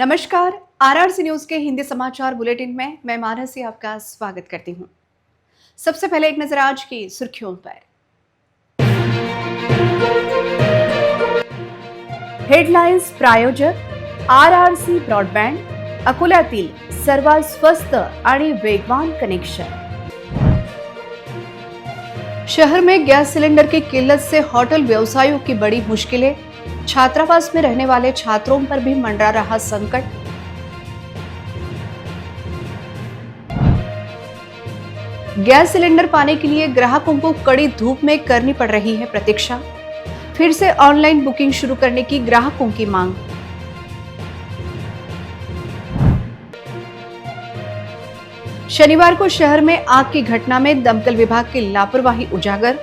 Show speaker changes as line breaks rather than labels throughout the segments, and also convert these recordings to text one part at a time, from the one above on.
नमस्कार। RRC news के हिंदी समाचार बुलेटिन में मैं मानसी आपका स्वागत करती हूं। सबसे पहले एक नजर आज की सुर्खियों पर। हेडलाइन्स प्रायोजक आरआरसी ब्रॉडबँड, अकोल्यातील सर्वात स्वस्त आणि वेगवान कनेक्शन। शहर में गैस सिलेंडर की किल्लत से होटल व्यवसायियों की बड़ी मुश्किलें। छात्रावास में रहने वाले छात्रों पर भी मंडरा रहा संकट। गैस सिलेंडर पाने के लिए ग्राहकों को कड़ी धूप में करनी पड़ रही है प्रतीक्षा। फिर से ऑनलाइन बुकिंग शुरू करने की ग्राहकों की मांग। शनिवार को शहर में आग की घटना में दमकल विभाग की लापरवाही उजागर।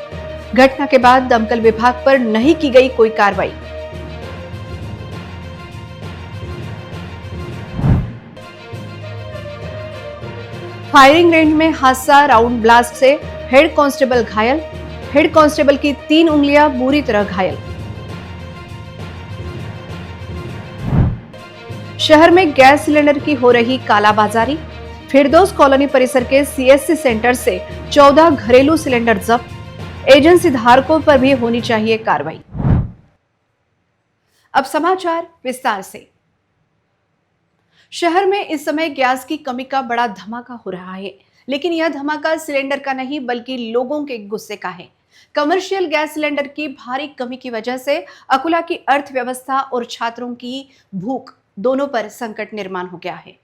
घटना के बाद दमकल विभाग पर नहीं की गई कोई कार्रवाई। फायरिंग रेंज में हादसा, राउंड ब्लास्ट से हेड कांस्टेबल घायल। हेड कांस्टेबल की 3 उंगलियां बुरी तरह घायल। शहर में गैस सिलेंडर की हो रही कालाबाजारी। फिरदौस कॉलोनी परिसर के सीएससी सेंटर से 14 घरेलू सिलेंडर जब्त। एजेंसी धारकों पर भी होनी चाहिए कार्रवाई। अब समाचार विस्तार से। शहर में इस समय गैस की कमी का बड़ा धमाका हो रहा है, लेकिन यह धमाका सिलेंडर का नहीं बल्कि लोगों के गुस्से का है। कमर्शियल गैस सिलेंडर की भारी कमी की वजह से अकोला की अर्थव्यवस्था और छात्रों की भूख दोनों पर संकट निर्माण हो गया है।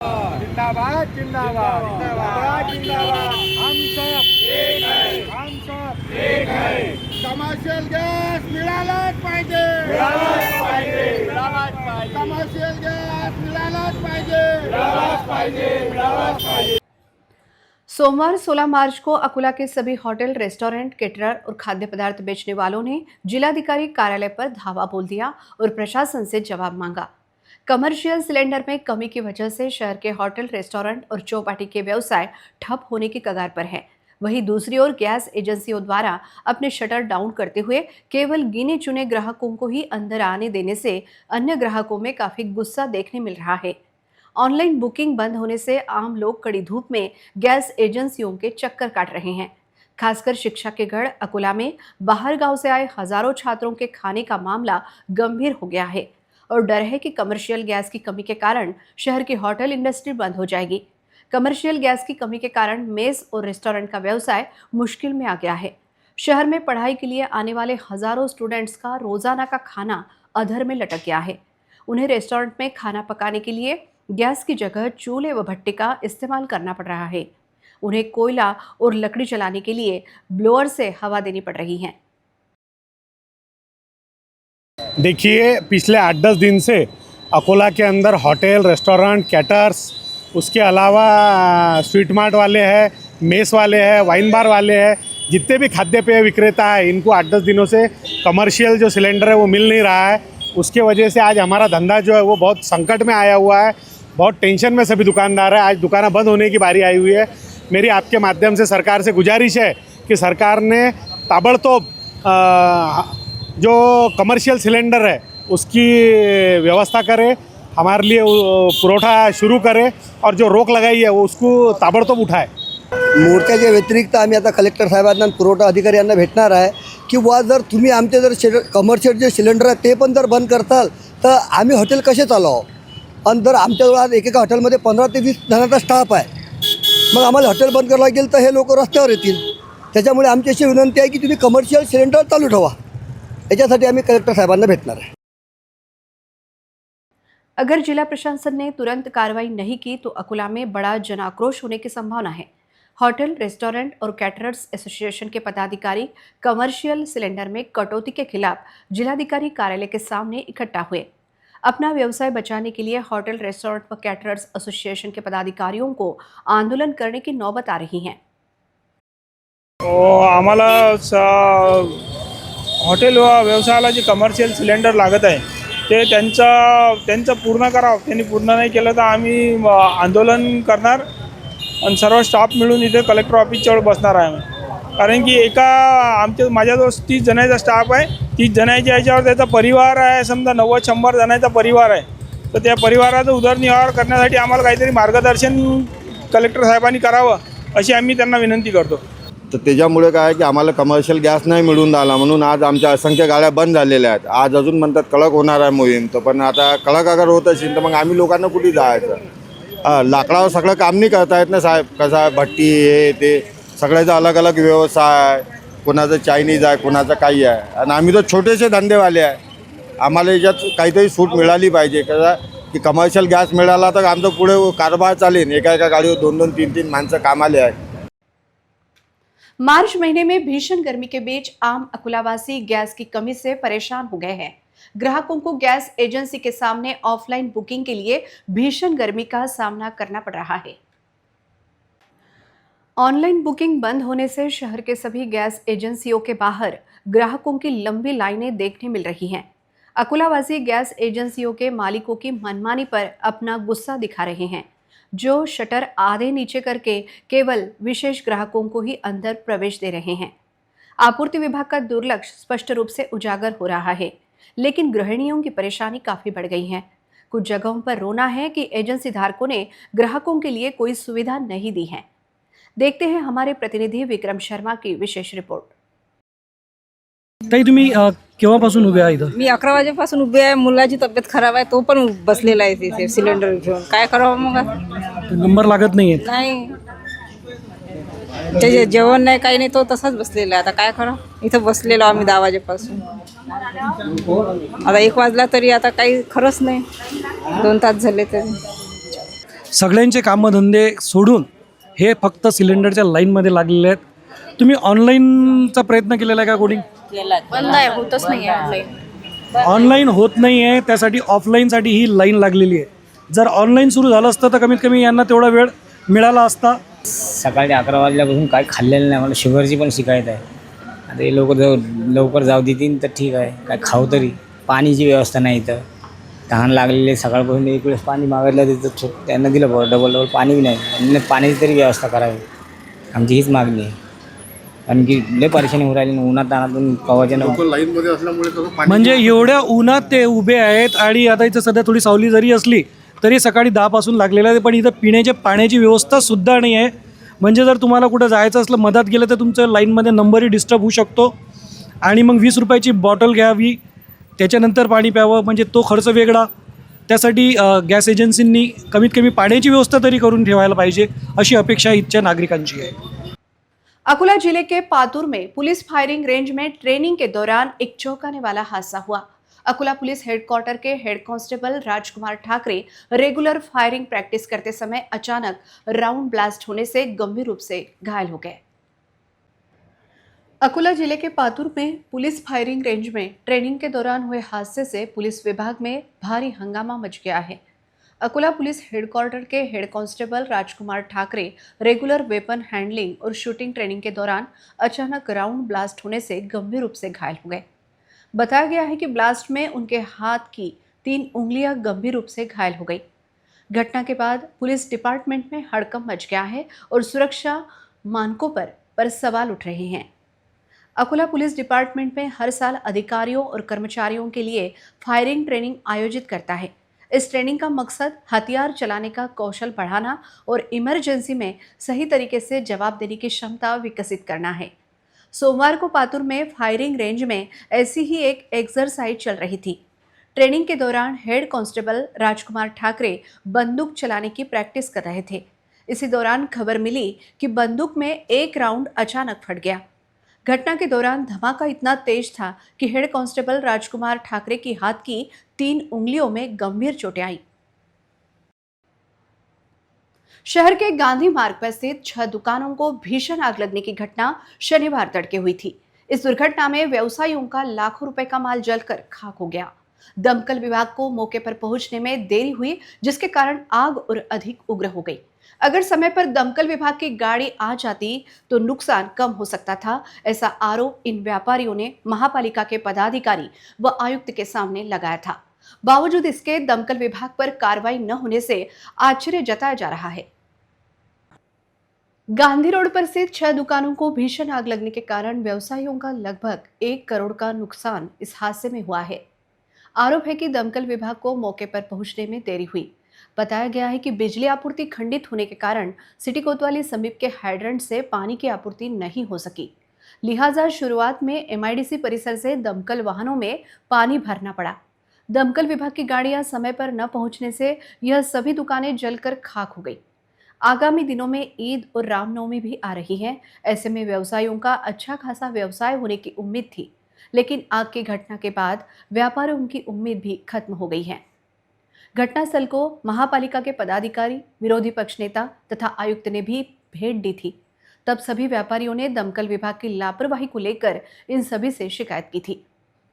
जिंदाबाद जिंदाबाद जिंदाबाद जिंदाबाद। हम सब एक है। कमर्शियल गॅस मिळालाच पाहिजे, मिळालाच पाहिजे, मिळालाच पाहिजे। कमर्शियल गॅस मिळालाच पाहिजे, मिळालाच पाहिजे, मिळालाच पाहिजे।
सोमवार 16 मार्च को अकोला के सभी होटल, रेस्टोरेंट, केटरर और खाद्य पदार्थ बेचने वालों ने जिलाधिकारी कार्यालय पर धावा बोल दिया और प्रशासन से जवाब मांगा। कमर्शियल सिलेंडर में कमी की वजह से शहर के होटल, रेस्टोरेंट और चौपाटी के व्यवसाय ठप होने की कगार पर है। वहीं दूसरी ओर गैस एजेंसियों द्वारा अपने शटर डाउन करते हुए केवल गिने चुने ग्राहकों को ही अंदर आने देने से अन्य ग्राहकों में काफी गुस्सा देखने मिल रहा है। ऑनलाइन बुकिंग बंद होने से आम लोग कड़ी धूप में गैस एजेंसियों के चक्कर काट रहे हैं। खासकर शिक्षा के गढ़ अकोला में बाहर गांव से आए हजारों छात्रों के खाने का मामला गंभीर हो गया है और डर है कि कमर्शियल गैस की कमी के कारण शहर की होटल इंडस्ट्री बंद हो जाएगी। कमर्शियल गैस की कमी के कारण मेस और रेस्टोरेंट का व्यवसाय मुश्किल में आ गया है। शहर में पढ़ाई के लिए आने वाले हजारों स्टूडेंट्स का रोजाना का खाना अधर में लटक गया है। उन्हें रेस्टोरेंट में खाना पकाने के लिए गैस की जगह चूल्हे व भट्टी का इस्तेमाल करना पड़ रहा है। उन्हें कोयला और लकड़ी जलाने के लिए ब्लोअर से हवा देनी पड़ रही है।
देखिए, पिछले 8-10 दिन से अकोला के अंदर होटल, रेस्टोरेंट, कैटर्स, उसके अलावा स्वीट मार्ट वाले हैं, मेस वाले हैं, वाइन बार वाले हैं, जितने भी खाद्य पेय विक्रेता है, इनको 8-10 दिनों से कमर्शियल जो सिलेंडर है वो मिल नहीं रहा है। उसके वजह से आज हमारा धंधा जो है वो बहुत संकट में आया हुआ है। बहुत टेंशन में सभी दुकानदार है। आज दुकानें बंद होने की बारी आई हुई है। मेरी आपके माध्यम से सरकार से गुजारिश है कि सरकार ने ताबड़तोब जो कमर्शियल सिलेंडर है उसकी व्यवस्था करे, हमारे लिए पुरवठा शुरू करे और जो रोक लगाई है वो उसको ताबड़तोब उठाए।
मोर्चाच्या व्यतिरिक्त आम्ही आता कलेक्टर साहेबांना पुरवठा अधिकारी यांना भेटणार आहे की वा जर तुम्ही आमचे जर कमर्शियल जे सिलेंडर आहे ते पण जर बंद करताल तर आम्ही हॉटेल कसे चालवावं। आणि जर आमच्याजवळ आज एकेका हॉटेलमध्ये 15 ते 20 जणांचा स्टाफ आहे, मग आम्हाला हॉटेल बंद करायला लागेल तर हे लोक रस्त्यावर येतील। त्याच्यामुळे आमची अशी विनंती आहे की तुम्ही कमर्शियल सिलेंडर चालू ठेवा। याच्यासाठी आम्ही कलेक्टर साहेबांना भेटणार आहे।
अगर जिला प्रशासन ने तुरंत कार्रवाई नहीं की तो अकोला में बड़ा जन आक्रोश होने की संभावना है। होटल, रेस्टोरेंट और कैटरर्स एसोसिएशन के पदाधिकारी कमर्शियल सिलेंडर में कटौती के खिलाफ जिलाधिकारी कार्यालय के सामने इकट्ठा हुए। अपना व्यवसाय बचाने के लिए होटल, रेस्टोरेंट व कैटरर्स एसोसिएशन के पदाधिकारियों को आंदोलन करने की नौबत आ रही है।
आम्हाला हॉटेल व व्यवसायाला जे कमर्शियल सिलेंडर लागत आहे ते त्यांचं पूर्ण करावं। त्यांनी पूर्ण नाही केलं तर आम्ही आंदोलन करणार आणि सर्व स्टाफ मिळून इथे कलेक्टर ऑफिसच्या वर बसणार आहे। कारण की माझ्याजवळ 30 जणांचा स्टाफ आहे। 30 जणांच्या याच्यावर त्याचा परिवार आहे, समजा 90-100 जणांचा परिवार आहे। तर त्या परिवाराचा उदरनिर्वाह करण्यासाठी आम्हाला काहीतरी मार्गदर्शन कलेक्टर साहेबांनी करावं अशी आम्ही त्यांना विनंती करतो.
तर त्याच्यामुळे काय आहे की आम्हाला कमर्शियल गॅस नाही मिळून राहिला, म्हणून आज आमच्या असंख्य गाड्या बंद झालेल्या आहेत. आज अजून म्हणतात कडक होणार आहे मोहीम, तर पण आता कडक अगर होत असेल तर मग आम्ही लोकांना कुठे जायचं? लाकडावर सगळं काम नाही करता येत ना साहेब. कसं आहे, भट्टी हे ते सगळ्याचा अलग अलग व्यवसाय आहे. कोणाचं चायनीज आहे, कोणाचं काही आहे, आणि आम्ही तर छोटेसे धंदेवाले आहे. आम्हाला याच्यात काहीतरी सूट मिळाली पाहिजे. कसं की कमर्शियल गॅस मिळाला तर आमचं पुढे कारभार चालेल. एका एका गाडीवर 2-2, 3-3 माणसं कामाले आहेत.
मार्च महीने में भीषण गर्मी के बीच आम अकुलावासी गैस की कमी से परेशान हो गए हैं। ग्राहकों को गैस एजेंसी के सामने ऑफलाइन बुकिंग के लिए भीषण गर्मी का सामना करना पड़ रहा है। ऑनलाइन बुकिंग बंद होने से शहर के सभी गैस एजेंसियों के बाहर ग्राहकों की लंबी लाइनें देखने मिल रही हैं। अकुलावासी गैस एजेंसियों के मालिकों की मनमानी पर अपना गुस्सा दिखा रहे हैं, जो शटर आधे नीचे करके केवल विशेष ग्राहकों को ही अंदर प्रवेश दे रहे हैं। आपूर्ति विभाग का दुर्लक्ष्य स्पष्ट रूप से उजागर हो रहा है, लेकिन गृहिणियों की परेशानी काफी बढ़ गई है। कुछ जगहों पर रोना है कि एजेंसी धारकों ने ग्राहकों के लिए कोई सुविधा नहीं दी है। देखते हैं हमारे प्रतिनिधि विक्रम शर्मा की विशेष रिपोर्ट।
ताई तुम्ही केव्हापासून उभे आहे इथं?
मी 11 वाजेपासून उभी आहे. मुलाची तब्येत खराब आहे, तो पण बसलेला आहे तिथे सिलेंडर घेऊन. काय करावं मग आता?
नंबर लागत नाहीये.
नाही, त्याचे जेवण नाही, काही नाही, तो तसाच बसलेला आहे. आता काय करावं? इथं बसलेलो आम्ही 10 वाजेपासून. आता 1 वाजला तरी आता काही खरंच नाही. 2 तास झाले तरी.
सगळ्यांचे कामधंदे सोडून हे फक्त सिलेंडरच्या लाईनमध्ये लागलेले आहेत. तुम्ही ऑनलाईनचा प्रयत्न केलेला आहे का कोणी?
बंद आहे, होतच नाही ऑनलाईन.
ऑनलाईन होत नाही आहे, त्यासाठी ऑफलाईनसाठी ही लाईन लागलेली आहे. जर ऑनलाईन सुरू झालं असतं तर कमीत कमी यांना तेवढा वेळ मिळाला असता.
सकाळी 11 वाजल्यापासून काय खाल्लेलं नाही. मला शुगरची पण शिकायत आहे. आता हे लोक लवकर जाऊ देतील तर ठीक आहे. काय खाऊ तरी. पाणीची व्यवस्था नाही इथं. तहान लागलेली सकाळपासून एक वेळेस पाणी मागितलं तिथं त्यांना दिलं, डबल पाणी बी नाही. पाण्याची तरी व्यवस्था करावी, आमची हीच मागणी आहे. कारण की लय परेशानी होऊ राहिली. उन्हात तानातून कवाच्या
लाईनमध्ये असल्यामुळे
म्हणजे एवढ्या उन्हात ते उभे आहेत आणि आता इथं सध्या थोडी सावली जरी असली तरी सकाळी 10 पासून लागलेलं आहे. पण इथं पिण्याच्या पाण्याची व्यवस्था सुद्धा नाही आहे. म्हणजे जर तुम्हाला कुठं जायचं असलं, मधात गेलं तर तुमचं लाईनमध्ये नंबरही डिस्टर्ब होऊ शकतो. आणि मग 20 रुपयाची बॉटल घ्यावी, त्याच्यानंतर पाणी प्यावं, म्हणजे तो खर्च वेगळा. त्यासाठी गॅस एजन्सींनी कमीत कमी पाण्याची व्यवस्था तरी करून ठेवायला पाहिजे, अशी अपेक्षा इथच्या नागरिकांची आहे.
अकोला जिले के पातुर में पुलिस फायरिंग रेंज में ट्रेनिंग के दौरान एक चौंकाने वाला हादसा हुआ। अकोला पुलिस हेडक्वार्टर के हेड कांस्टेबल राजकुमार ठाकरे रेगुलर फायरिंग प्रैक्टिस करते समय अचानक राउंड ब्लास्ट होने से गंभीर रूप से घायल हो गए। अकोला जिले के पातुर में पुलिस फायरिंग रेंज में ट्रेनिंग के दौरान हुए हादसे से पुलिस विभाग में भारी हंगामा मच गया है। अकोला पुलिस हेडक्वार्टर के हेड कांस्टेबल राजकुमार ठाकरे रेगुलर वेपन हैंडलिंग और शूटिंग ट्रेनिंग के दौरान अचानक राउंड ब्लास्ट होने से गंभीर रूप से घायल हो गए। बताया गया है कि ब्लास्ट में उनके हाथ की 3 उंगलियां गंभीर रूप से घायल हो गई। घटना के बाद पुलिस डिपार्टमेंट में हड़कंप मच गया है और सुरक्षा मानकों पर सवाल उठ रहे हैं। अकोला पुलिस डिपार्टमेंट में हर साल अधिकारियों और कर्मचारियों के लिए फायरिंग ट्रेनिंग आयोजित करता है। इस ट्रेनिंग का मकसद हथियार चलाने का कौशल बढ़ाना और इमरजेंसी में सही तरीके से जवाब देने की क्षमता विकसित करना है। सोमवार को पातुर में फायरिंग रेंज में ऐसी ही एक एक्सरसाइज चल रही थी। ट्रेनिंग के दौरान हेड कांस्टेबल राजकुमार ठाकरे बंदूक चलाने की प्रैक्टिस कर रहे थे। इसी दौरान खबर मिली कि बंदूक में एक राउंड अचानक फट गया। घटना के दौरान धमाका इतना तेज था कि हेड कांस्टेबल राजकुमार ठाकरे की हाथ की 3 उंगलियों में गंभीर चोटें आई। शहर के गांधी मार्ग पर स्थित 6 दुकानों को भीषण आग लगने की घटना शनिवार तड़के हुई थी। इस दुर्घटना में व्यवसायियों का लाखों रुपए का माल जलकर खाक हो गया। दमकल विभाग को मौके पर पहुंचने में देरी हुई, जिसके कारण आग और अधिक उग्र हो गई। अगर समय पर दमकल विभाग की गाड़ी आ जाती तो नुकसान कम हो सकता था, ऐसा आरोप इन व्यापारियों ने महापालिका के पदाधिकारी व आयुक्त के सामने लगाया था। बावजूद इसके दमकल विभाग पर कार्रवाई न होने से आश्चर्य जताया जा रहा है। गांधी रोड पर स्थित 6 दुकानों को भीषण आग लगने के कारण व्यवसायियों का लगभग 1 करोड़ का नुकसान इस हादसे में हुआ है। आरोप है कि दमकल विभाग को मौके पर पहुंचने में देरी हुई। बताया गया है कि बिजली आपूर्ति खंडित होने के कारण सिटी कोतवाली समीप के हाइड्रेंट से पानी की आपूर्ति नहीं हो सकी। लिहाजा शुरुआत में एमआईडीसी परिसर से दमकल वाहनों में पानी भरना पड़ा। दमकल विभाग की गाड़ियां समय पर न पहुंचने से यह सभी दुकानें जलकर खाक हो गई। आगामी दिनों में ईद और रामनवमी भी आ रही है। ऐसे में व्यवसायियों का अच्छा खासा व्यवसाय होने की उम्मीद थी, लेकिन आग की घटना के बाद व्यापारियों की उम्मीद भी खत्म हो गई है। घटनास्थल को महापालिका के पदाधिकारी, विरोधी पक्ष नेता तथा आयुक्त ने भी भेंट दी थी। तब सभी व्यापारियों ने दमकल विभाग की लापरवाही को लेकर इन सभी से शिकायत की थी।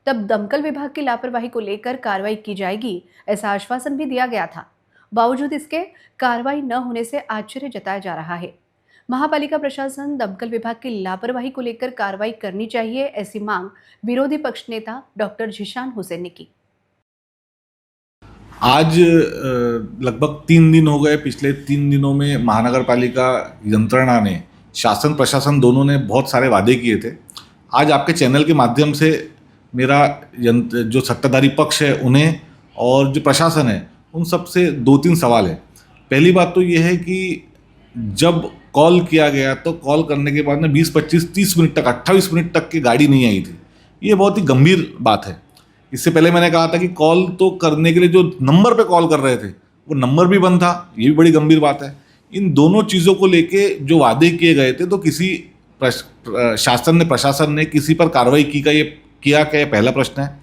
तब दमकल विभाग की लापरवाही को लेकर कार्रवाई की जाएगी, ऐसा आश्वासन भी दिया गया था। बावजूद इसके कार्रवाई न होने से आश्चर्य जताया जा रहा है। महापालिका प्रशासन दमकल विभाग की लापरवाही को लेकर कार्रवाई करनी चाहिए, ऐसी मांग विरोधी पक्ष नेता डॉक्टर जिशान हुसैन ने की।
आज लगभग 3 दिन हो गए। पिछले 3 दिनों में महानगर पालिका यंत्रणा ने, शासन प्रशासन दोनों ने बहुत सारे वादे किए थे। आज आपके चैनल के माध्यम से मेरा जो सत्ताधारी पक्ष है उन्हें और जो प्रशासन है उन सब से 2-3 सवाल है। पहली बात तो ये है कि जब कॉल किया गया तो कॉल करने के बाद में 20, 25, 30 मिनट तक, 28 मिनट तक की गाड़ी नहीं आई थी। ये बहुत ही गंभीर बात है। इससे पहले मैंने कहा था कि कॉल तो करने के लिए जो नंबर पे कॉल कर रहे थे वो नंबर भी बंद था। ये भी बड़ी गंभीर बात है। इन दोनों चीज़ों को लेके जो वादे किए गए थे तो किसी शासन ने, प्रशासन ने किसी पर कार्रवाई किया क्या, पहला प्रश्न है।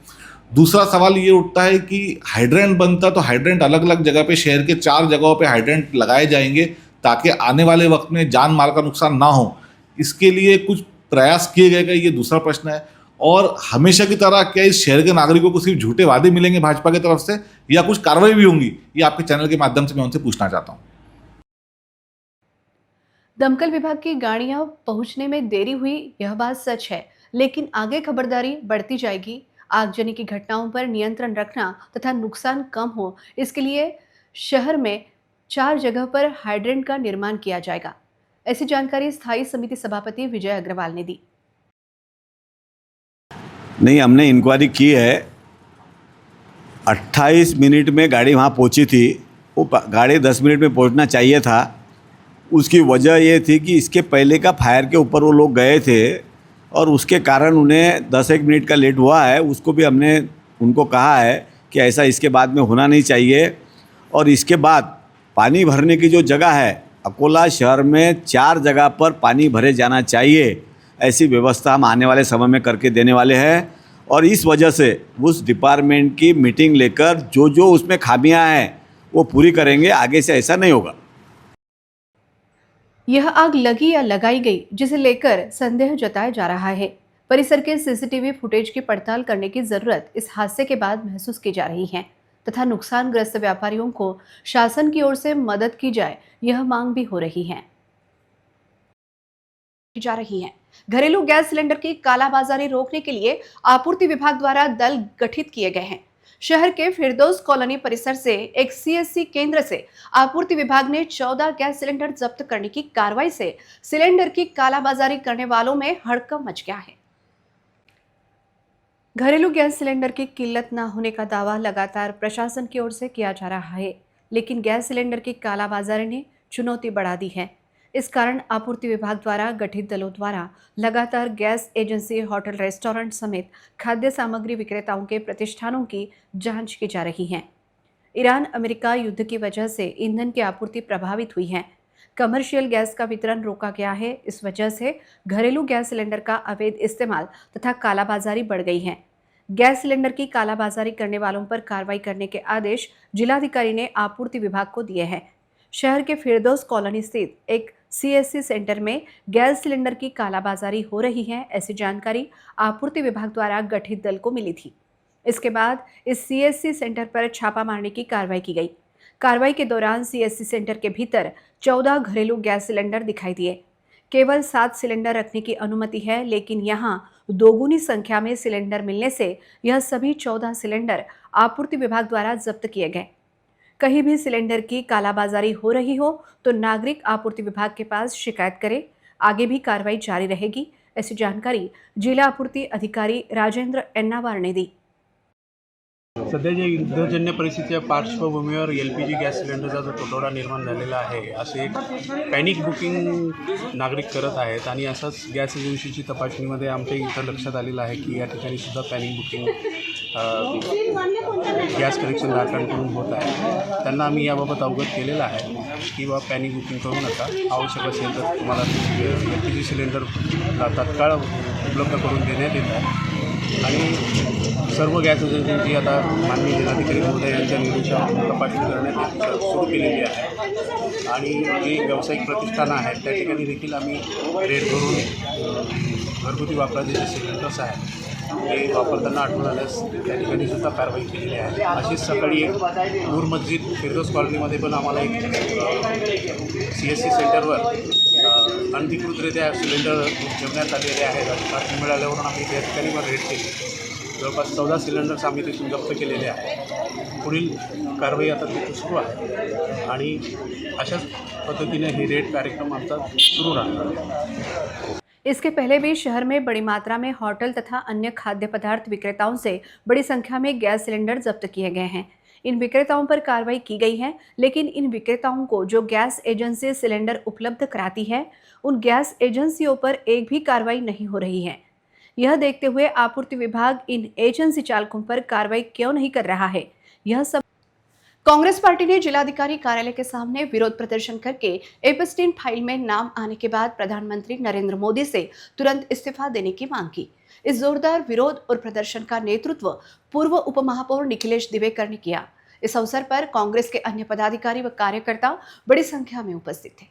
दूसरा सवाल ये उठता है कि हाइड्रेंट बनता तो हाइड्रेंट अलग अलग जगह पे, शहर के 4 जगहों पे हाइड्रेंट लगाए जाएंगे ताकि आने वाले वक्त में जान माल का नुकसान ना हो। इसके लिए कुछ प्रयास किए गए क्या, ये दूसरा प्रश्न है। और हमेशा की तरह क्या इस शहर के नागरिकों को सिर्फ झूठे वादे मिलेंगे भाजपा की तरफ से या कुछ कार्रवाई भी होंगी, ये आपके चैनल के माध्यम से मैं उनसे पूछना चाहता हूँ।
दमकल विभाग की गाड़ियां पहुंचने में देरी हुई, यह बात सच है, लेकिन आगे खबरदारी बढ़ती जाएगी। आगजनी की घटनाओं पर नियंत्रण रखना तथा नुकसान कम हो, इसके लिए शहर में 4 जगह पर हाइड्रेंट का निर्माण किया जाएगा। ऐसी जानकारी स्थायी समिति सभापति विजय अग्रवाल ने दी।
नहीं, हमने इंक्वायरी की है। 28 मिनट में गाड़ी वहाँ पहुँची थी। वो गाड़ी 10 मिनट में पहुँचना चाहिए था। उसकी वजह ये थी कि इसके पहले का फायर के ऊपर वो लोग गए थे और उसके कारण उन्हें 10-1 मिनट का लेट हुआ है। उसको भी हमने उनको कहा है कि ऐसा इसके बाद में होना नहीं चाहिए। और इसके बाद पानी भरने की जो जगह है, अकोला शहर में 4 जगह पर पानी भरे जाना चाहिए। ऐसी व्यवस्था हम आने वाले समय में करके देने वाले हैं। और इस वजह से उस डिपार्टमेंट की मीटिंग लेकर जो जो उसमें खामियां हैं वो पूरी करेंगे। आगे से ऐसा नहीं होगा।
यह आग लगी या लगाई गई, जिसे लेकर संदेह जताया जा रहा है। परिसर के सीसीटीवी फुटेज की पड़ताल करने की जरूरत इस हादसे के बाद महसूस की जा रही है तथा नुकसानग्रस्त व्यापारियों को शासन की ओर से मदद की जाए, यह मांग भी हो रही है। घरेलू गैस सिलेंडर की कालाबाजारी रोकने के लिए आपूर्ति विभाग द्वारा दल गठित किए गए हैं। शहर के फिरदौस कॉलोनी परिसर से एक सीएससी केंद्र से आपूर्ति विभाग ने 14 गैस सिलेंडर जब्त करने की कार्रवाई से सिलेंडर की कालाबाजारी करने वालों में हड़कंप मच गया है। घरेलू गैस सिलेंडर की किल्लत न होने का दावा लगातार प्रशासन की ओर से किया जा रहा है, लेकिन गैस सिलेंडर की कालाबाजारी ने चुनौती बढ़ा दी है। इस कारण आपूर्ति विभाग द्वारा गठित दलों द्वारा लगातार गैस एजेंसी, होटल, रेस्टोरेंट समेत खाद्य सामग्री विक्रेताओं के प्रतिष्ठानों की जांच की जा रही है। ईरान अमेरिका युद्ध की वजह से ईंधन की आपूर्ति प्रभावित हुई है। कमर्शियल गैस का वितरण रोका गया है। इस वजह से घरेलू गैस सिलेंडर का अवैध इस्तेमाल तथा कालाबाजारी बढ़ गई है। गैस सिलेंडर की कालाबाजारी करने वालों पर कार्रवाई करने के आदेश जिलाधिकारी ने आपूर्ति विभाग को दिए हैं। शहर के फिरदौस कॉलोनी स्थित एक सीएससी सेंटर में गैस सिलेंडर की कालाबाजारी हो रही है, ऐसी जानकारी आपूर्ति विभाग द्वारा गठित दल को मिली थी। इसके बाद इस सीएससी सेंटर पर छापा मारने की कार्रवाई की गई। कार्रवाई के दौरान सीएससी सेंटर के भीतर 14 घरेलू गैस सिलेंडर दिखाई दिए। केवल 7 सिलेंडर रखने की अनुमति है, लेकिन यहाँ दोगुनी संख्या में सिलेंडर मिलने से यह सभी 14 सिलेंडर आपूर्ति विभाग द्वारा जब्त किए गए। कहीं भी सिलेंडर की कालाबाजारी हो रही हो तो नागरिक आपूर्ति विभाग के पास शिकायत करें। आगे भी कार्रवाई जारी रहेगी, ऐसी जानकारी जिला आपूर्ति अधिकारी राजेंद्र एन्नावार ने दी।
सध्याच्या युद्धजन्य परिस्थितीच्या पार्श्वभूमीवर LPG गॅस सिलेंडरचा जो तुटवडा निर्माण झालेला आहे असे एक पॅनिक बुकिंग नागरिक करत आहेत आणि असंच गॅस एजन्सीची तपासणीमध्ये आमच्या इथं लक्षात आलेलं आहे की या ठिकाणी सुद्धा पॅनिक बुकिंग गॅस कनेक्शन धारकांकडून होत आहे. त्यांना आम्ही याबाबत अवगत केलेलं आहे की बा पॅनिक बुकिंग करू नका, आवश्यक असेल तर तुम्हाला LPG सिलेंडर तत्काळ उपलब्ध करून देण्यात येत आहे. आणि सर्व गॅस एजन्सीची आता माननीय जिल्हाधिकारी महोदय यांच्या निर्देशावर तपासणी करण्यात सुरू केलेली आहे आणि जी व्यावसायिक प्रतिष्ठानं आहेत त्या ठिकाणी देखील आम्ही रेड करून घरगुती वापराचे जे सिलेंडर्स आहेत ते वापरताना आढळून आल्यास त्या ठिकाणी सुद्धा कारवाई केलेली आहे. अशीच सकाळी एक नूर मस्जिद फिरदोस कॉलनीमध्ये पण आम्हाला एक CSC सेंटरवर अनधिकृतरित्या सिलेंडर ठेवण्यात आलेले आहेत अशी बातमी मिळाल्यावरून आम्ही त्या ठिकाणी रेड केली. जवळपास 14 सिलेंडर्स आम्ही तिथून जप्त केलेले आहेत. पुढील कारवाई आता तिथं सुरू आहे आणि अशाच पद्धतीने ही रेड कार्यक्रम आमचा सुरू राहणार आहे.
इसके पहले भी शहर में बड़ी मात्रा में होटल तथा अन्य खाद्य पदार्थ विक्रेताओं से बड़ी संख्या में गैस सिलेंडर जब्त किए गए हैं. इन विक्रेताओं पर कार्रवाई की गई है, लेकिन इन विक्रेताओं को जो गैस एजेंसी सिलेंडर उपलब्ध कराती है उन गैस एजेंसियों पर एक भी कार्रवाई नहीं हो रही है. यह देखते हुए आपूर्ति विभाग इन एजेंसी चालकों पर कार्रवाई क्यों नहीं कर रहा है, यह सब कांग्रेस पार्टी ने जिलाधिकारी कार्यालय के सामने विरोध प्रदर्शन करके एपस्टीन फाइल में नाम आने के बाद प्रधानमंत्री नरेंद्र मोदी से तुरंत इस्तीफा देने की मांग की. इस जोरदार विरोध और प्रदर्शन का नेतृत्व पूर्व उपमहापौर निखिलेश दिवेकर ने किया. इस अवसर पर कांग्रेस के अन्य पदाधिकारी व कार्यकर्ता बड़ी संख्या में उपस्थित थे.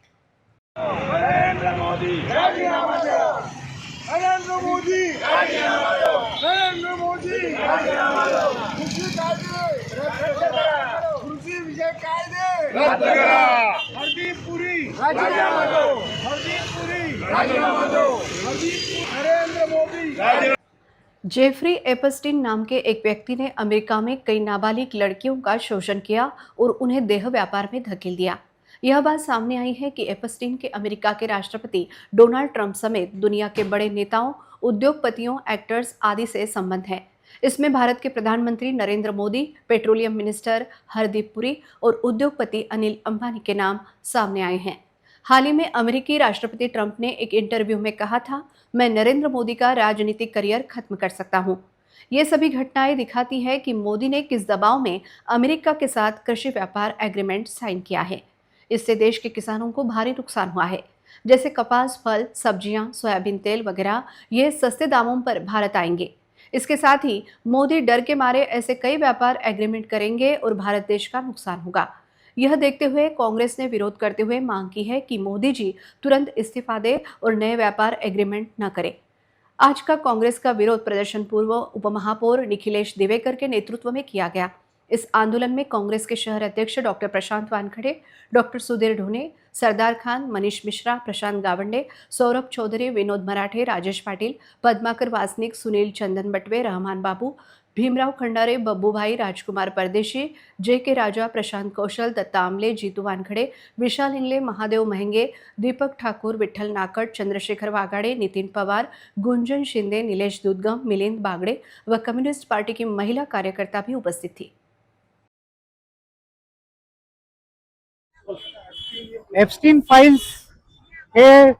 नरेंद्र मोदी नरेंद्र मोदी नरेंद्र मोदी कृषी विजय कायदे रद्द करा. हरदीप पुरी राजीनामा दो. हरदीप पुरी राजीनामा दो. नरेंद्र मोदी.
जेफरी एपस्टीन नाम के एक व्यक्ति ने अमेरिका में कई नाबालिग लड़कियों का शोषण किया और उन्हें देह व्यापार में धकेल दिया. यह बात सामने आई है कि एपस्टीन के अमेरिका के राष्ट्रपति डोनाल्ड ट्रंप समेत दुनिया के बड़े नेताओं, उद्योगपतियों, एक्टर्स आदि से संबंध है. इसमें भारत के प्रधानमंत्री नरेंद्र मोदी, पेट्रोलियम मिनिस्टर हरदीप पुरी और उद्योगपति अनिल अंबानी के नाम सामने आए हैं. हाल ही में अमेरिकी राष्ट्रपति ट्रंप ने एक इंटरव्यू में कहा था, मैं नरेंद्र मोदी का राजनीतिक करियर खत्म कर सकता हूं. ये सभी घटनाएं दिखाती है कि मोदी ने किस दबाव में अमेरिका के साथ कृषि व्यापार एग्रीमेंट साइन किया है. इससे देश के किसानों को भारी नुकसान हुआ है. जैसे कपास, फल, सब्जियां, सोयाबीन तेल वगैरह ये सस्ते दामों पर भारत आएंगे. इसके साथ ही मोदी डर के मारे ऐसे कई व्यापार एग्रीमेंट करेंगे और भारत देश का नुकसान होगा. यह देखते हुए कांग्रेस ने विरोध करते हुए मांग की है कि मोदी जी तुरंत इस्तीफा दे और नए व्यापार एग्रीमेंट न करें. आज का कांग्रेस का विरोध प्रदर्शन पूर्व उपमहापौर निखिलेश दिवेकर के नेतृत्व में किया गया. इस आंदोलन में कांग्रेस के शहर अध्यक्ष डॉक्टर प्रशांत वानखड़े, डॉक्टर सुधीर ढोने, सरदार खान, मनीष मिश्रा, प्रशांत गावंडे, सौरभ चौधरी, विनोद मराठे, राजेश पाटिल, पद्माकर वासनिक, सुनील चंदन बटवे, रहमान बाबू, भीमराव खंडारे, बब्बूभाई, राजकुमार परदेशी, JK राजा, प्रशांत कौशल, दत्ता आमले, जीतू वानखड़े, विशाल इंगले, महादेव महंगे, दीपक ठाकुर, विठ्ठल नाकट, चंद्रशेखर वाघाड़े, नितिन पवार, गुंजन शिंदे, नीलेश दुदगम, मिलिंद बागड़े व कम्युनिस्ट पार्टी की महिला कार्यकर्ता भी उपस्थित थी.
एप्स्टीन फाइल्स हे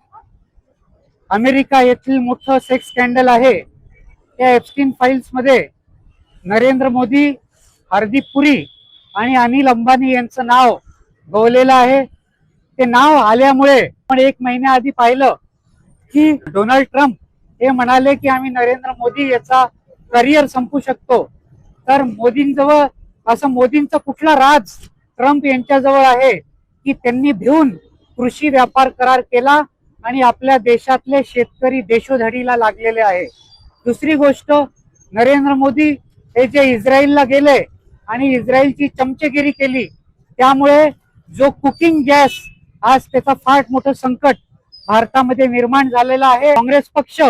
अमेरिका येथील मोठं सेक्स स्कॅन्डल आहे. या एप्स्टीन फाइल्स मध्ये नरेंद्र मोदी, हरदीप पुरी आणि अनिल अंबानी यांचं नाव गोवलेलं आहे. ते नाव आल्यामुळे पण एक महिन्याआधी पाहिलं की डोनाल्ड ट्रम्प हे म्हणाले की आम्ही नरेंद्र मोदी याचा करिअर संपू शकतो. तर मोदींजवळ असं मोदींचं कुठला राज ट्रम्प यांच्याजवळ आहे की त्यांनी भिवून कृषी व्यापार करार केला आणि आपल्या देशातले शेतकरी देशोधडीला लागलेले आहे. दुसरी गोष्ट, नरेंद्र मोदी हे जे इस्रायलला गेले आणि इस्रायलची चमचेगिरी केली, त्यामुळे जो कुकिंग गॅस आज त्याचा फार मोठं संकट भारतामध्ये निर्माण झालेला आहे. काँग्रेस पक्ष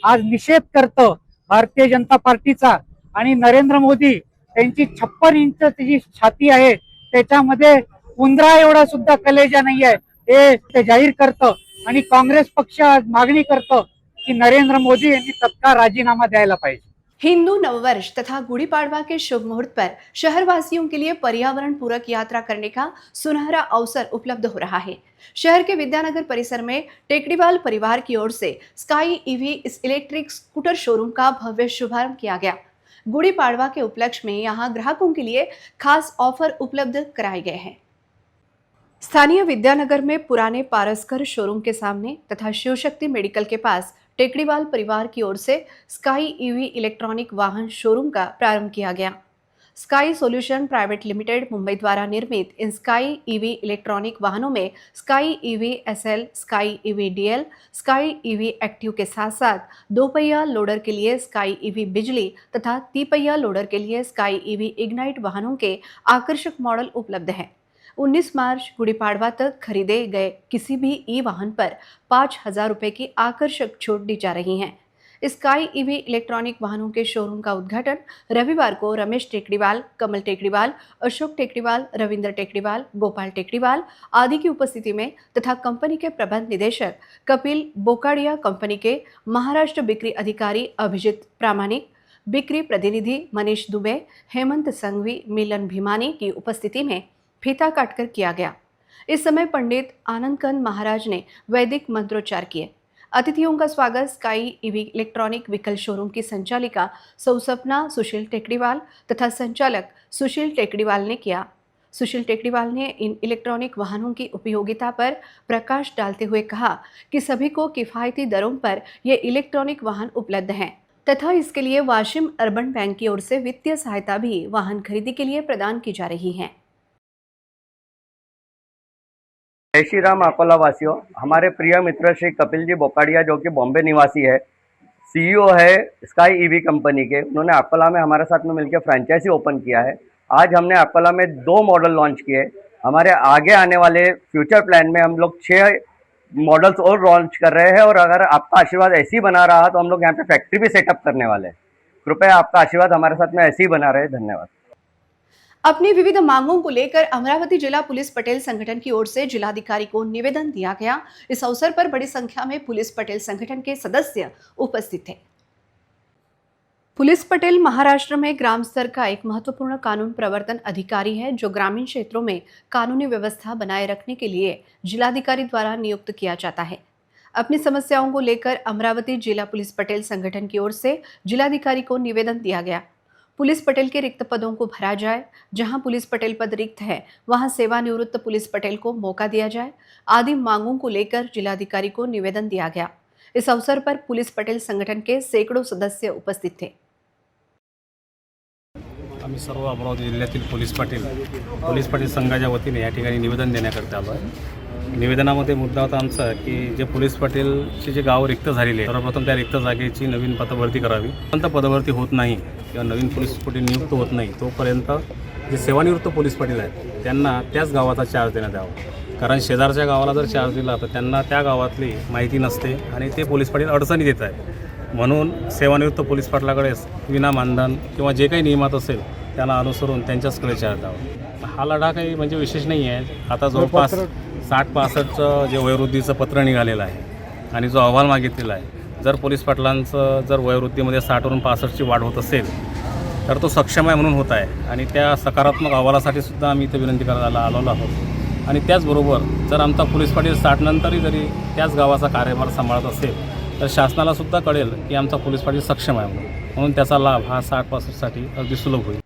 आज निषेध करतो भारतीय जनता पार्टीचा आणि नरेंद्र मोदी यांची 56 इंच जी छाती आहे त्याच्यामध्ये उंदरा एवढा सुद्धा कलेजा नाही आहे हे ते जाहीर करतं आणि काँग्रेस पक्ष आज मागणी करतो की नरेंद्र मोदी यांनी तत्काळ राजीनामा द्यायला पाहिजे.
हिंदू नववर्ष तथा गुड़ी पाड़वा के शुभ मुहूर्त पर शहरवासियों के लिए पर्यावरण पूरक यात्रा करने का सुनहरा अवसर उपलब्ध हो रहा है। शहर के विद्यानगर परिसर में टेकड़ीवाल परिवार की ओर से Sky EV electric scooter showroom का भव्य शुभारंभ किया गया। गुड़ी पाड़वा के उपलक्ष्य में यहां ग्राहकों के लिए खास ऑफर उपलब्ध कराए गए हैं। स्थानीय विद्यानगर में पुराने पारसकर शोरूम के सामने तथा शिवशक्ति मेडिकल के पास टेकड़ीवाल परिवार की ओर से स्काई ईवी इलेक्ट्रॉनिक वाहन शोरूम का प्रारंभ किया गया। Sky solution private limited Mumbai द्वारा निर्मित इन स्काई ईवी इलेक्ट्रॉनिक वाहनों में Sky EV SL, Sky EV DL, Sky EV active के साथ साथ 2 पहिया लोडर के लिए स्काई ईवी बिजली तथा 3 पहिया लोडर के लिए स्काई ईवी इग्नाइट वाहनों के आकर्षक मॉडल उपलब्ध हैं। 19 मार्च गुड़ी पाड़वा तक खरीदे गए किसी भी ई वाहन पर 5,000 रुपये की आकर्षक छूट दी जा रही है। स्काई ईवी इलेक्ट्रॉनिक वाहनों के शोरूम का उद्घाटन रविवार को रमेश टेकड़ीवाल, कमल टेकड़ीवाल, अशोक टेकड़ीवाल, रविंद्र टेकड़ीवाल, गोपाल टेकड़ीवाल आदि की उपस्थिति में तथा कंपनी के प्रबंध निदेशक कपिल बोकाडिया, कंपनी के महाराष्ट्र बिक्री अधिकारी अभिजीत प्रामाणिक, बिक्री प्रतिनिधि मनीष दुबे, हेमंत संघवी, मिलन भीमानी की उपस्थिति में फीता काटकर किया गया। इस समय पंडित आनंदकंद महाराज ने वैदिक मंत्रोच्चार किए। अतिथियों का स्वागत sky EV electronic vehicle showroom की संचालिका सौसपना सुशील टेकड़ीवाल तथा संचालक सुशील टेकड़ीवाल ने किया। सुशील टेकड़ीवाल ने इन इलेक्ट्रॉनिक वाहनों की उपयोगिता पर प्रकाश डालते हुए कहा कि सभी को किफ़ायती दरों पर ये इलेक्ट्रॉनिक वाहन उपलब्ध हैं तथा इसके लिए वाशिम अर्बन बैंक की ओर से वित्तीय सहायता भी वाहन खरीदी के लिए प्रदान की जा रही है।
जय श्री राम अकोला वासियों, हमारे प्रिय मित्र श्री कपिल जी बोकाडिया जो कि बॉम्बे निवासी है, सीईओ है स्काई ईवी कंपनी के, उन्होंने अकोला में हमारे साथ में मिलकर फ्रेंचाइजी ओपन किया है। आज हमने अकोला में 2 मॉडल लॉन्च किए। हमारे आगे आने वाले फ्यूचर प्लान में हम लोग 6 मॉडल्स और लॉन्च कर रहे हैं और अगर आपका आशीर्वाद ऐसे ही बना रहा तो हम लोग यहाँ पे फैक्ट्री भी सेटअप करने वाले हैं। कृपया आपका आशीर्वाद हमारे साथ में ऐसे ही बना रहे। धन्यवाद।
अपनी विविध मांगों को लेकर अमरावती जिला पुलिस पटेल संगठन की ओर से जिलाधिकारी को निवेदन दिया गया। इस अवसर पर बड़ी संख्या में पुलिस पटेल संगठन के सदस्य उपस्थित थे। पुलिस पटेल महाराष्ट्र में ग्राम स्तर का एक महत्वपूर्ण कानून प्रवर्तन अधिकारी है जो ग्रामीण क्षेत्रों में कानूनी व्यवस्था बनाए रखने के लिए जिलाधिकारी द्वारा नियुक्त किया जाता है। अपनी समस्याओं को लेकर अमरावती जिला पुलिस पटेल संगठन की ओर से जिलाधिकारी को निवेदन दिया गया। पुलिस पटेल के रिक्त पदों को भरा जाए, जहां पुलिस पटेल पद रिक्त है वहां सेवानिवृत्त पुलिस पटेल को मौका दिया जाए आदि मांगों को लेकर जिलाधिकारी को निवेदन दिया गया। इस अवसर पर पुलिस पटेल संगठन के सैकड़ों सदस्य उपस्थित थे।
आम्ही सर्व अमरावती जिल्ह्यातील पोलीस पाटील संघाच्या वतीने या ठिकाणी निवेदन देण्याकरता आलो आहे। निवेदनामध्ये मुद्दा होता आमचा की जे पोलीस पाटीलचे जे गाव रिक्त झालेले आहे, सर्वप्रथम त्या रिक्त जागेची नवीन पदभरती करावी। पण पदभरती होत नाही किंवा नवीन पोलीस पाटील नियुक्त होत नाही तोपर्यंत जे सेवानिवृत्त पोलीस पाटील आहेत त्यांना त्याच गावाचा चार्ज देण्यात यावा। कारण शेजारच्या गावाला जर चार्ज दिला तर त्यांना त्या गावातली माहिती नसते आणि ते पोलीस पाटील अडचणी देत आहेत। म्हणून सेवानिवृत्त पोलीस पाटलाकडेच विना मानधन किंवा जे काही नियमात असेल त्यांना अनुसरून त्यांच्याचकडे चार्ज द्यावा। हा लढा काही म्हणजे विशेष नाही आहे। आता जवळपास 60-65चं जे वयोवृद्धीचं पत्र निघालेलं आहे आणि जो अहवाल मागितलेला आहे, जर पोलीस पाटलांचं जर वयोवृद्धीमध्ये 60वरून 65ची वाढ होत असेल तर तो सक्षम आहे म्हणून होत आहे आणि त्या सकारात्मक अहवालासाठी सुद्धा आम्ही इथे विनंती करायला आलेलो आहोत। आणि त्याचबरोबर जर आमचा पोलीस पाटील 60 नंतरही जरी त्याच गावाचा कार्यभार सांभाळत असेल तर शासनाला सुद्धा कळेल की आमचा पोलीस पाटील सक्षम आहे म्हणून त्याचा लाभ हा 60-65साठी अगदी सुलभ होईल।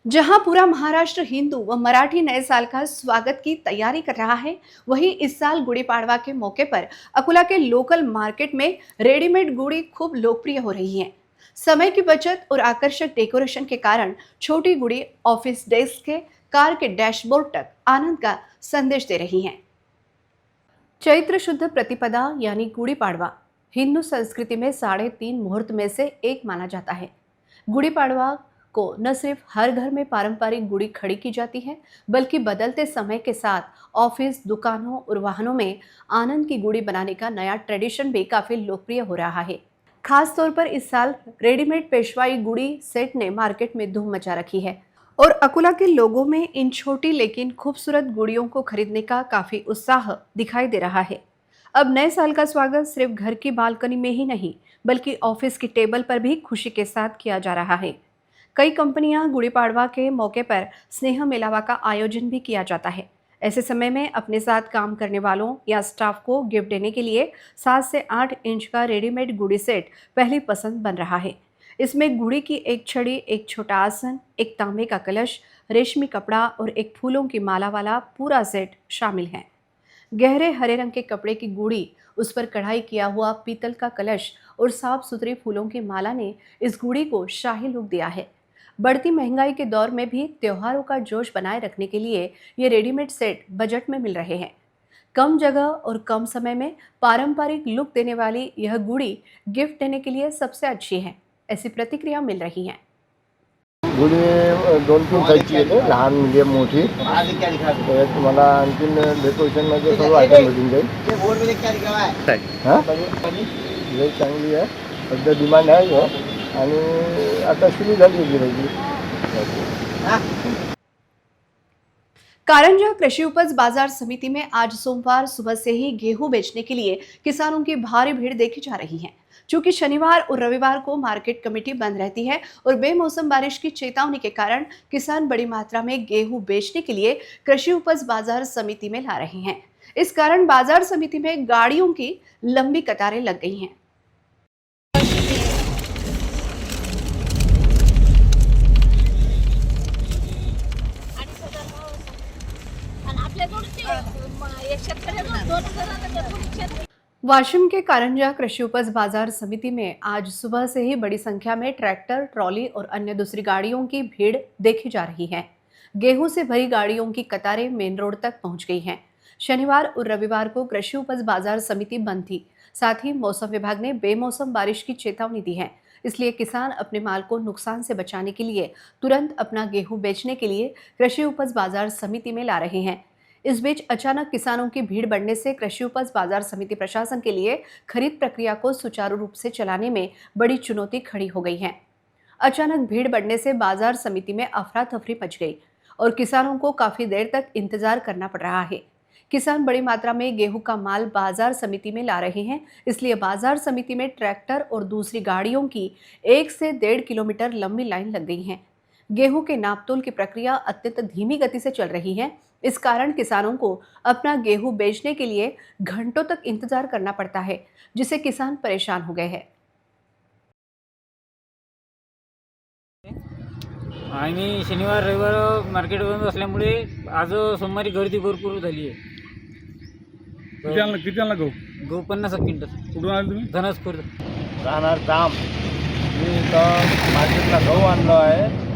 जहां पूरा महाराष्ट्र हिंदू व मराठी नए साल का स्वागत की तैयारी कर रहा है, वहीं इस साल गुड़ी पाड़वा के मौके पर अकोला के लोकल मार्केट में रेडीमेड गुड़ी खूब लोकप्रिय हो रही है। समय की बचत और आकर्षक डेकोरेशन के कारण छोटी गुड़ी ऑफिस डेस्क के, कार के डैशबोर्ड तक आनंद का संदेश दे रही हैं। चैत्र शुद्ध प्रतिपदा यानी गुड़ी पाड़वा हिंदू संस्कृति में 3.5 मुहूर्त में से एक माना जाता है। गुड़ी पाड़वा को न सिर्फ हर घर में पारंपरिक गुड़ी खड़ी की जाती है, बल्कि बदलते समय के साथ ऑफिस, दुकानों और वाहनों में आनंद की गुड़ी बनाने का नया ट्रेडिशन भी काफ़ी लोकप्रिय हो रहा है। खास तौर पर इस साल रेडीमेड पेशवाई गुड़ी सेट ने मार्केट में धूम मचा रखी है और अकोला के लोगों में इन छोटी लेकिन खूबसूरत गुड़ियों को खरीदने का काफ़ी उत्साह दिखाई दे रहा है। अब नए साल का स्वागत सिर्फ घर की बालकनी में ही नहीं, बल्कि ऑफिस की टेबल पर भी खुशी के साथ किया जा रहा है। कई कंपनियां गुड़ी पाड़वा के मौके पर स्नेह मेलावा का आयोजन भी किया जाता है। ऐसे समय में अपने साथ काम करने वालों या स्टाफ को गिफ्ट देने के लिए 7 से 8 इंच का रेडीमेड गुड़ी सेट पहली पसंद बन रहा है। इसमें गुड़ी की एक छड़ी, एक छोटा आसन, एक तांबे का कलश, रेशमी कपड़ा और एक फूलों की माला वाला पूरा सेट शामिल है। गहरे हरे रंग के कपड़े की गुड़ी, उस पर कढ़ाई किया हुआ पीतल का कलश और साफ सुथरी फूलों की माला ने इस गुड़ी को शाही लुक दिया है। बढ़ती महंगाई के दौर में भी त्योहारों का जोश बनाए रखने के लिए ये रेडीमेड सेट बजट में मिल रहे हैं। कम जगह और कम समय में पारंपरिक लुक देने वाली यह गुड़ी गिफ्ट देने के लिए सबसे अच्छी है, ऐसी प्रतिक्रिया मिल रही है।
गुढी 2-3 साईजची येते, लहान मीडियम मोठी. त्यात तुम्हाला आणखीन डेकोरेशनमध्ये सर्व आयटम भेटून जाईल. हां लई चांगली आहे, सध्या डिमांड आहे आणि आता सुरू झाली गिरायची.
कारंजा कृषि उपज बाजार समिति में आज सोमवार सुबह से ही गेहूं बेचने के लिए किसानों की भारी भीड़ देखी जा रही है। चूंकि शनिवार और रविवार को मार्केट कमेटी बंद रहती है और बेमौसम बारिश की चेतावनी के कारण किसान बड़ी मात्रा में गेहूं बेचने के लिए कृषि उपज बाजार समिति में ला रहे हैं। इस कारण बाजार समिति में गाड़ियों की लंबी कतारें लग गई हैं। वाशिम के कारंजा कृषि उपज बाजार समिति में आज सुबह से ही बड़ी संख्या में ट्रैक्टर, ट्रॉली और अन्य दूसरी गाड़ियों की भीड़ देखी जा रही है। गेहूं से भरी गाड़ियों की कतारें मेन रोड तक पहुंच गई हैं। शनिवार और रविवार को कृषि उपज बाजार समिति बंद थी। साथ ही मौसम विभाग ने बेमौसम बारिश की चेतावनी दी है, इसलिए किसान अपने माल को नुकसान से बचाने के लिए तुरंत अपना गेहूं बेचने के लिए कृषि उपज बाजार समिति में ला रहे हैं। इस बीच अचानक किसानों की भीड़ बढ़ने से कृषि उपज बाजार समिति प्रशासन के लिए खरीद प्रक्रिया को सुचारू रूप से चलाने में बड़ी चुनौती खड़ी हो गई है। अचानक भीड़ बढ़ने से बाजार समिति में अफरा तफरी मच गई और किसानों को काफी देर तक इंतजार करना पड़ रहा है। किसान बड़ी मात्रा में गेहूं का माल बाजार समिति में ला रहे हैं, इसलिए बाजार समिति में ट्रैक्टर और दूसरी गाड़ियों की 1 से 1.5 किलोमीटर लंबी लाइन लग गई है। गेहूं के नापतोल की प्रक्रिया अत्यंत धीमी गति से चल रही है। इस कारण किसानों को अपना गेहूं बेचने के लिए घंटों तक इंतजार करना पड़ता है, जिससे किसान परेशान हो गए हैं।
आणि शनिवार रविवार मार्केट बंद असल्यामुळे आज सोमवारी गर्दी भरपूर झाली आहे.
किती आणला गहू?
गहू 50 क्विंटल.
कुठून आले तुम्ही?
धनसपूर.
राहणार दाम. मी इथं मार्केटला गहू आणलो आहे.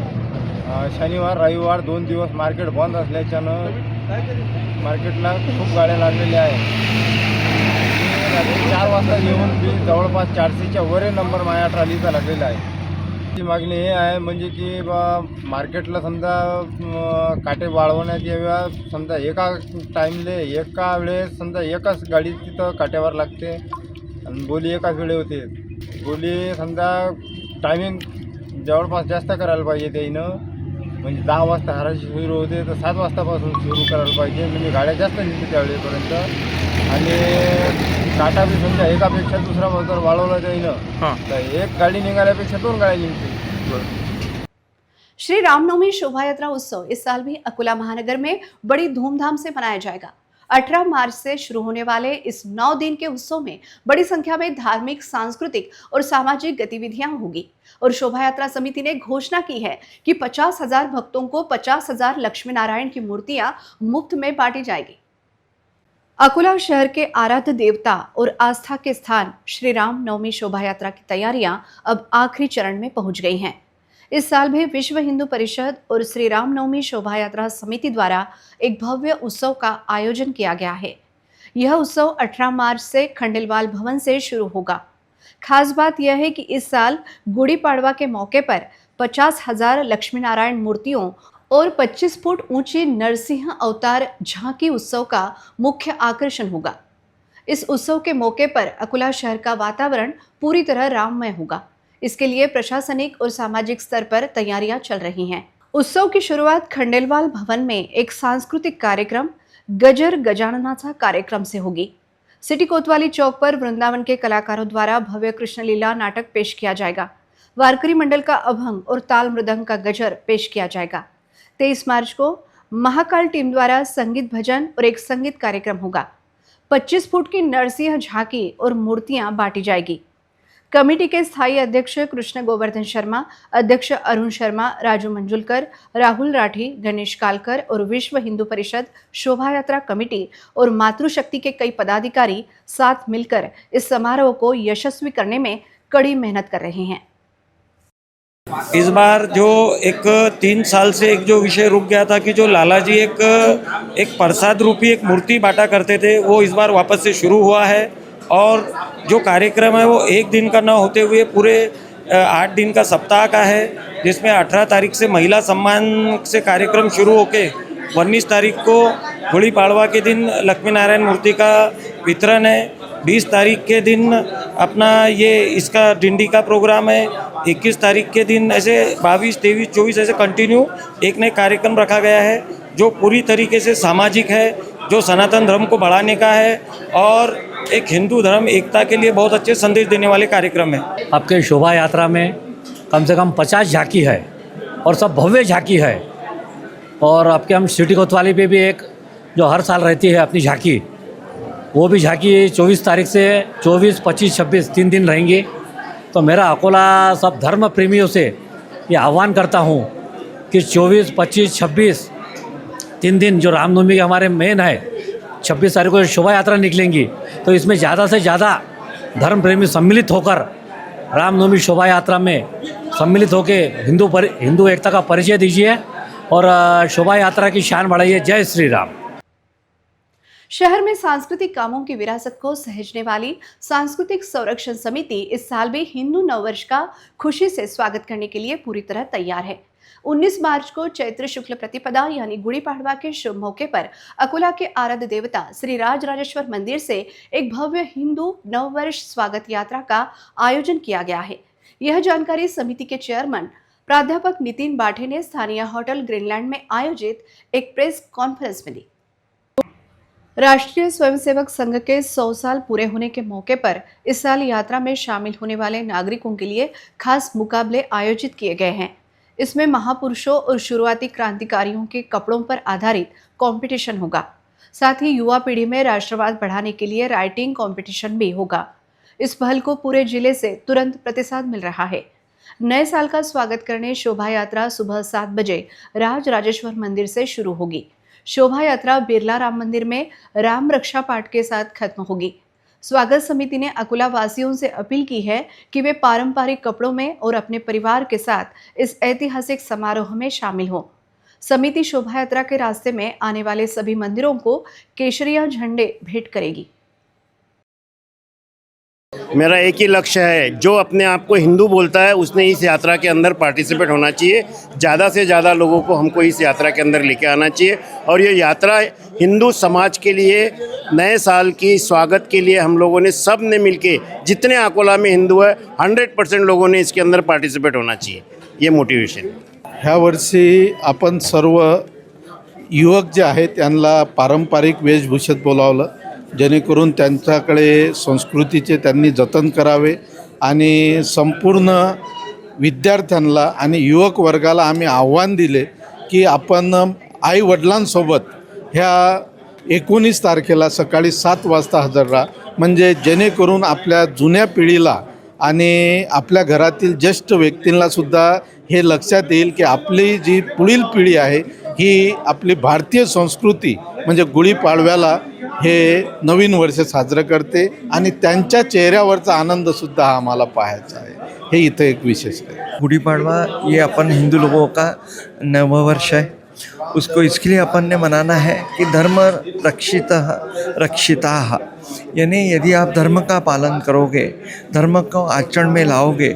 शनिवार रविवार 2 दिवस मार्केट बंद असल्याच्यानं मार्केटला खूप गाड्या लागलेल्या आहेत. रात्री 4 वाजता येऊन बी जवळपास 400च्या वर नंबर माझ्या ट्रॉलीचा लागलेला आहे. ती मागणी हे आहे म्हणजे की बा मार्केटला समजा काटे वाढवण्यात याव्या. समजा एका टाईमले एका वेळेस समजा एकाच गाडी तिथं काट्यावर लागते आणि बोली एकाच वेळे होते. बोली समजा टायमिंग जवळपास जास्त करायला पाहिजे त्यानं. म्हणजे 10 वाजता हराशी सुरू होते तर 7 वाजतापासून सुरू करायला पाहिजे, म्हणजे गाड्या जास्त निघते त्यावेळेपर्यंत. आणि काटा बी समजा एकापेक्षा दुसरा जर वाढवला त्यानं तर एक गाडी निघाल्यापेक्षा 2 गाड्या निघते.
श्री रामनवमी शोभा यात्रा उत्सव इस साल भी अकोला महानगर में बड़ी धूमधाम से मनाया जाएगा। 18 मार्च से शुरू होने वाले इस 9 दिन के उत्सव में बड़ी संख्या में धार्मिक, सांस्कृतिक और सामाजिक गतिविधियां होगी और शोभा यात्रा समिति ने घोषणा की है कि 50,000 भक्तों को 50,000 लक्ष्मी नारायण की मूर्तियां मुफ्त में बांटी जाएगी। अकोला शहर के आराध्य देवता और आस्था के स्थान श्री राम नवमी शोभा यात्रा की तैयारियां अब आखिरी चरण में पहुंच गई हैं। इस साल भी विश्व हिंदू परिषद और श्री रामनवमी शोभा यात्रा समिति द्वारा एक भव्य उत्सव का आयोजन किया गया है। यह उत्सव 18 मार्च से खंडेलवाल भवन से शुरू होगा। खास बात यह है कि इस साल गुड़ी पाड़वा के मौके पर 50,000 लक्ष्मी नारायण मूर्तियों और 25 फुट ऊंची नरसिंह अवतार झांकी उत्सव का मुख्य आकर्षण होगा। इस उत्सव के मौके पर अकोला शहर का वातावरण पूरी तरह राममय होगा। इसके लिए प्रशासनिक और सामाजिक स्तर पर तैयारियां चल रही हैं। उत्सव की शुरुआत खंडेलवाल भवन में एक सांस्कृतिक कार्यक्रम गजर गजाननाचा कार्यक्रम से होगी। सिटी कोतवाली चौक पर वृंदावन के कलाकारों द्वारा भव्य कृष्ण लीला नाटक पेश किया जाएगा। वारकरी मंडल का अभंग और ताल मृदंग का गजर पेश किया जाएगा। 23 मार्च को महाकाल टीम द्वारा संगीत भजन और एक संगीत कार्यक्रम होगा। 25 फुट की नरसिंह झांकी और मूर्तियां बांटी जाएगी। कमेटी के स्थायी अध्यक्ष कृष्ण गोवर्धन शर्मा, अध्यक्ष अरुण शर्मा, राजू मंजुलकर, राहुल राठी, गणेश कालकर और विश्व हिंदू परिषद शोभा यात्रा कमेटी और मातृशक्ति के कई पदाधिकारी साथ मिलकर इस समारोह को यशस्वी करने में कड़ी मेहनत कर रहे हैं।
इस बार जो एक 3 साल से एक जो विषय रुक गया था कि जो लाला जी एक प्रसाद रूपी एक मूर्ति बांटा करते थे, वो इस बार वापस से शुरू हुआ है। और जो कार्यक्रम है वो एक दिन का न होते हुए पूरे 8 दिन का सप्ताह का है, जिसमें 18 तारीख से महिला सम्मान से कार्यक्रम शुरू होके 19 तारीख को गुड़ी पाड़वा के दिन लक्ष्मी नारायण मूर्ति का वितरण है। 20 तारीख के दिन अपना ये इसका डिंडी का प्रोग्राम है। 21 तारीख के दिन ऐसे 22, 23, 24 ऐसे कंटिन्यू एक नए कार्यक्रम रखा गया है, जो पूरी तरीके से सामाजिक है, जो सनातन धर्म को बढ़ाने का है और एक हिंदू धर्म एकता के लिए बहुत अच्छे संदेश देने वाले कार्यक्रम है।
आपके शोभा यात्रा में कम से कम 50 झांकी है और सब भव्य झांकी है। और आपके हम सिटी कोतवाली पे भी एक जो हर साल रहती है अपनी झांकी, वो भी झांकी 24 तारीख से 24, 25, 26 3 दिन रहेंगी। तो मेरा अकोला सब धर्म प्रेमियों से ये आह्वान करता हूँ कि 24, 25, 26 3 दिन जो रामनवमी के हमारे मेन है, 26 तारीख को शोभा यात्रा निकलेंगी, तो इसमें ज़्यादा से ज़्यादा धर्म प्रेमी सम्मिलित होकर रामनवमी शोभा यात्रा में सम्मिलित होकर हिंदू एकता का परिचय दीजिए और शोभा यात्रा की शान बढ़ाइए। जय श्री राम।
शहर में सांस्कृतिक कामों की विरासत को सहेजने वाली सांस्कृतिक संरक्षण समिति इस साल भी हिंदू नववर्ष का खुशी से स्वागत करने के लिए पूरी तरह तैयार है। 19 मार्च को चैत्र शुक्ल प्रतिपदा यानी गुड़ी पाड़वा के शुभ मौके पर अकोला के आराध्य देवता श्री राज राजेश्वर मंदिर से एक भव्य हिंदू नववर्ष स्वागत यात्रा का आयोजन किया गया है। यह जानकारी समिति के चेयरमैन प्राध्यापक नितिन बाठे ने स्थानीय होटल ग्रीनलैंड में आयोजित एक प्रेस कॉन्फ्रेंस में दी। राष्ट्रीय स्वयंसेवक संघ के 100 साल पूरे होने के मौके पर इस साल यात्रा में शामिल होने वाले नागरिकों के लिए खास मुकाबले आयोजित किए गए हैं। इसमें महापुरुषों और शुरुआती क्रांतिकारियों के कपड़ों पर आधारित कंपटीशन होगा। साथ ही युवा पीढ़ी में राष्ट्रवाद बढ़ाने के लिए राइटिंग कंपटीशन भी होगा। इस पहल को पूरे जिले से तुरंत प्रतिसाद मिल रहा है। नए साल का स्वागत करने शोभा यात्रा सुबह 7 बजे राज राजेश्वर मंदिर से शुरू होगी। शोभा यात्रा बिरला राम मंदिर में राम रक्षा पाठ के साथ खत्म होगी। स्वागत समिति ने अकोला वासियों से अपील की है कि वे पारंपरिक कपड़ों में और अपने परिवार के साथ इस ऐतिहासिक समारोह में शामिल हों। समिति शोभा यात्रा के रास्ते में आने वाले सभी मंदिरों को केसरिया झंडे भेंट करेगी।
मेरा एक ही लक्ष्य है, जो अपने आप को हिंदू बोलता है उसने इस यात्रा के अंदर पार्टिसिपेट होना चाहिए। ज़्यादा से ज़्यादा लोगों को हमको इस यात्रा के अंदर लेके आना चाहिए और ये यात्रा हिंदू समाज के लिए नए साल की स्वागत के लिए हम लोगों ने सब ने मिलके, जितने अकोला में हिंदू है 100% लोगों ने इसके अंदर पार्टिसिपेट होना चाहिए। ये मोटिवेशन।
ह्या वर्षी आपण सर्व युवक जे आहेत त्यांना पारंपरिक वेशभूषेत बोलावलं, जेणेकरून त्यांच्याकडे संस्कृतीचे त्यांनी जतन करावे आणि संपूर्ण विद्यार्थ्यांना आणि युवक वर्गाला आम्ही आव्हान दिले की आपण आई वडिलांसोबत ह्या 19 तारखेला सकाळी 7 वाजता हजर राहा, म्हणजे जेणेकरून आपल्या जुन्या पिढीला आणि आपल्या घरातील ज्येष्ठ व्यक्तींनासुद्धा हे लक्षात येईल की आपली जी पुढील पिढी आहे ही आपली भारतीय संस्कृती म्हणजे गुढीपाडव्याला हे नवीन वर्ष साजरं करते आणि त्यांच्या चेहऱ्यावरचा आनंदसुद्धा आम्हाला पाहायचा आहे। हे इथं एक विशेष आहे।
गुड़ी पाड़वा ये अपन हिंदू लोगों का नववर्ष है, उसको इसके लिए अपन ने मनाना है कि धर्म रक्षिता, यानी यदि आप धर्म का पालन करोगे, धर्म को आचरण में लाओगे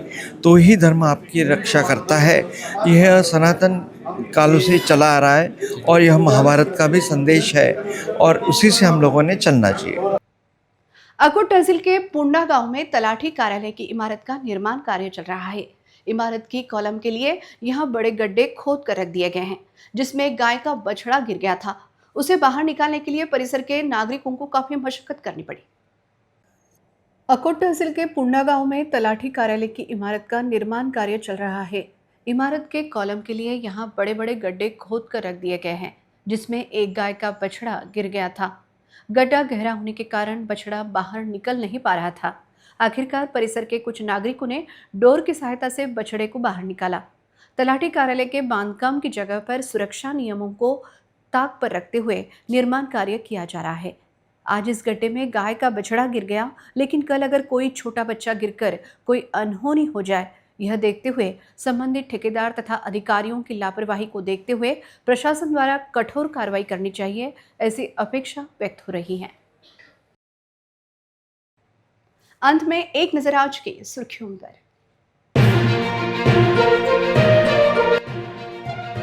तो ही धर्म आपकी रक्षा करता है। यह सनातन कालों से चला आ रहा है और यह महाभारत का भी संदेश है और उसी से हम लोगों ने चलना चाहिए।
अकोट तहसील के पुंडा गांव में तलाठी कार्यालय की इमारत का निर्माण कार्य चल रहा है। इमारत की कॉलम के लिए यहां बड़े गड्ढे खोद कर रख दिए गए हैं, जिसमें एक गाय का बछड़ा गिर गया था। उसे बाहर निकालने के लिए परिसर के नागरिकों को काफी मशक्कत करनी पड़ी। अकोट तहसील के पुंडा गांव में तलाठी कार्यालय की इमारत का निर्माण कार्य चल रहा है। इमारत के कॉलम के लिए यहां बड़े बड़े गड्ढे खोद कर रख दिए गए हैं, जिसमें एक गाय का बछड़ा गिर गया था। गड्ढा गहरा होने के कारण बछड़ा बाहर निकल नहीं पा रहा था। आखिरकार परिसर के कुछ नागरिकों ने डोर की सहायता से बछड़े को बाहर निकाला। तलाठी कार्यालय के बांधकाम की जगह पर सुरक्षा नियमों को ताक पर रखते हुए निर्माण कार्य किया जा रहा है। आज इस गड्ढे में गाय का बछड़ा गिर गया, लेकिन कल अगर कोई छोटा बच्चा गिरकर कोई अनहोनी हो जाए, यह देखते हुए संबंधित ठेकेदार तथा अधिकारियों की लापरवाही को देखते हुए प्रशासन द्वारा कठोर कार्रवाई करनी चाहिए, ऐसी अपेक्षा व्यक्त हो रही है। अंत में एक नजर आज की सुर्खियों पर।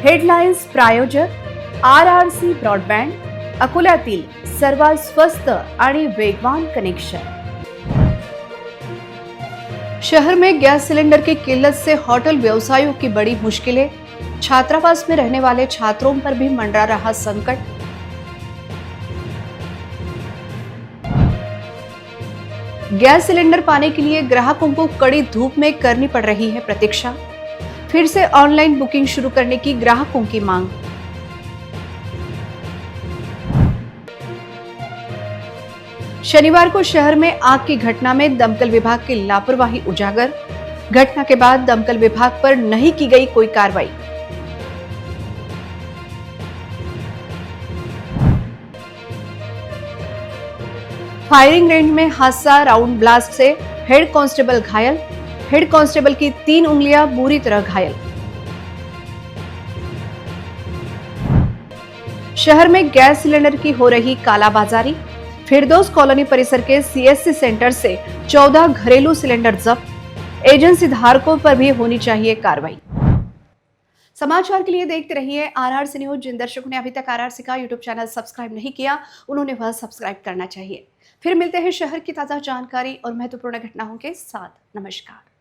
हेडलाइन्स प्रायोजक RRC ब्रॉडबँड, अकोल्यातील सर्वात स्वस्त आणि वेगवान कनेक्शन। शहर में गैस सिलेंडर की किल्लत से होटल व्यवसायियों की बड़ी मुश्किलें। छात्रावास में रहने वाले छात्रों पर भी मंडरा रहा संकट। गैस सिलेंडर पाने के लिए ग्राहकों को कड़ी धूप में करनी पड़ रही है प्रतीक्षा। फिर से ऑनलाइन बुकिंग शुरू करने की ग्राहकों की मांग। शनिवार को शहर में आग की घटना में दमकल विभाग की लापरवाही उजागर। घटना के बाद दमकल विभाग पर नहीं की गई कोई कार्रवाई। फायरिंग रेंज में हादसा, राउंड ब्लास्ट से हेड कांस्टेबल घायल। हेड कांस्टेबल की 3 उंगलियां बुरी तरह घायल। शहर में गैस सिलेंडर की हो रही कालाबाजारी। फिरदौस कॉलोनी परिसर के CSC सेंटर से 14 घरेलू सिलेंडर जब्त। एजेंसी धारकों पर भी होनी चाहिए कार्रवाई। समाचार के लिए देखते रहिए RRC न्यूज। जिन दर्शकों ने अभी तक RRC का यूट्यूब चैनल सब्सक्राइब नहीं किया, उन्होंने वह सब्सक्राइब करना चाहिए। फिर मिलते हैं शहर की ताजा जानकारी और महत्वपूर्ण घटनाओं के साथ। नमस्कार।